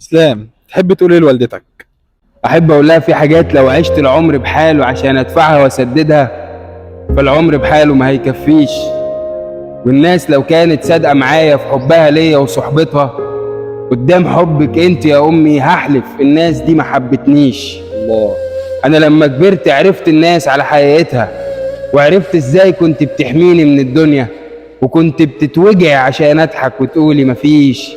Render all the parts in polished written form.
اسلام، تحب تقول ايه لوالدتك؟ احب اقول لها في حاجات لو عشت العمر بحاله عشان ادفعها واسددها فالعمر بحاله ما هيكفيش. والناس لو كانت صادقه معايا في حبها ليا وصحبتها، قدام حبك انت يا امي هحلف الناس دي ما حبتنيش. الله. انا لما كبرت عرفت الناس على حقيقتها، وعرفت ازاي كنت بتحميني من الدنيا، وكنت بتتوجعي عشان اضحك وتقولي مفيش.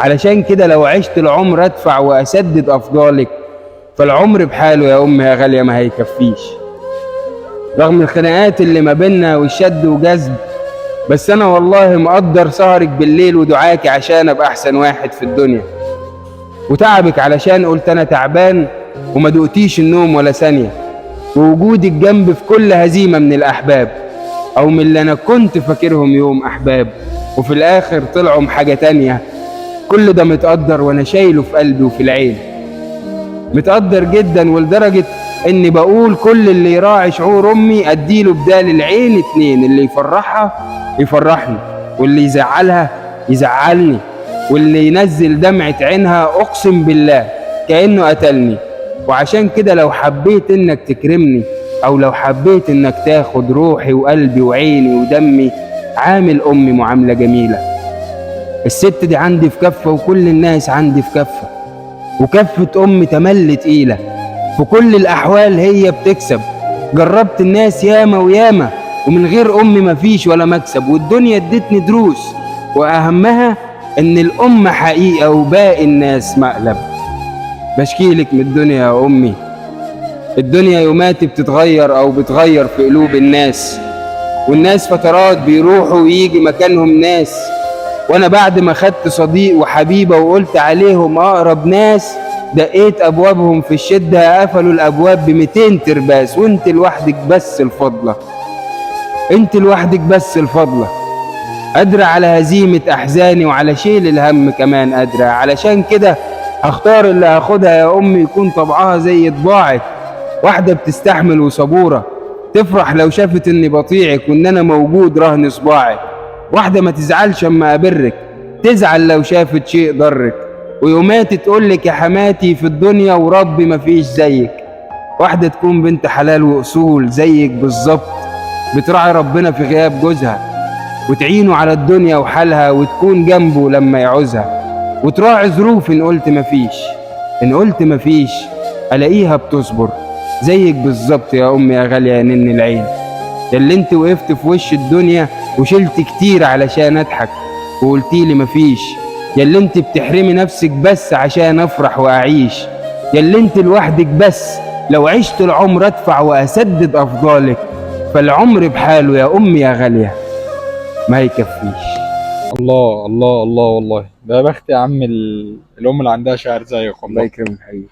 علشان كده لو عشت العمر ادفع واسدد افضالك، فالعمر بحاله يا امي يا غاليه ما هيكفيش. رغم الخناقات اللي ما بينا والشد وجذب، بس انا والله مقدر سهرك بالليل ودعاكي عشان ابقى احسن واحد في الدنيا، وتعبك علشان قلت انا تعبان وما دقتيش النوم ولا ثانيه، ووجودك جنبي في كل هزيمه من الاحباب، او من اللي انا كنت فاكرهم يوم احباب وفي الاخر طلعوا حاجه تانيه. كل ده متقدر وانا شايله في قلبي وفي العين، متقدر جدا ولدرجة اني بقول كل اللي يراعي شعور امي اديله بدال العين اتنين، اللي يفرحها يفرحني، واللي يزعلها يزعلني، واللي ينزل دمعة عينها اقسم بالله كأنه قتلني. وعشان كده لو حبيت انك تكرمني، او لو حبيت انك تاخد روحي وقلبي وعيني ودمي، عامل امي معاملة جميلة. الست دي عندي في كفة وكل الناس عندي في كفة، وكفة أم تملي تقيلة، في كل الأحوال هي بتكسب. جربت الناس ياما وياما، ومن غير أم مفيش ولا مكسب، والدنيا ادتني دروس، وأهمها إن الأم حقيقة وباقي الناس مقلب. بشكيلك من الدنيا يا أمي، الدنيا يوماتي بتتغير أو بتغير في قلوب الناس، والناس فترات بيروحوا ويجي مكانهم ناس. وانا بعد ما خدت صديق وحبيبه وقلت عليهم اقرب ناس، دقيت ابوابهم في الشده قفلوا الابواب ب200 ترباس، وانت لوحدك بس الفضله، انت لوحدك بس الفضله، قادره على هزيمه احزاني وعلى شيل الهم كمان قادره. علشان كده هختار اللي هاخدها يا امي يكون طبعها زي طباعك، واحده بتستحمل وصبوره، تفرح لو شافت اني بطيعك وان انا موجود رهن صباعك، واحدة ما تزعلش اما ابرك، تزعل لو شافت شيء ضرك، ويوماتي تقولك يا حماتي في الدنيا وربي مفيش زيك. واحدة تكون بنت حلال واصول زيك بالظبط، بتراعي ربنا في غياب جوزها، وتعينه على الدنيا وحالها، وتكون جنبه لما يعوزها، وتراعي ظروف ان قلت مفيش، ان قلت مفيش الاقيها بتصبر زيك بالظبط يا امي يا غالية يا نن العين. ياللي انت وقفت في وش الدنيا وشلت كتير علشان اضحك وقلتيلي مفيش، ياللي انت بتحرمي نفسك بس عشان افرح واعيش، ياللي انت لوحدك بس لو عشت العمر ادفع واسدد افضالك، فالعمر بحاله يا امي يا غالية ما يكفيش. الله الله الله، والله ده يا بخت يا عم الام اللي عندها شعر زيك الله والله. يكرمك حبيبي.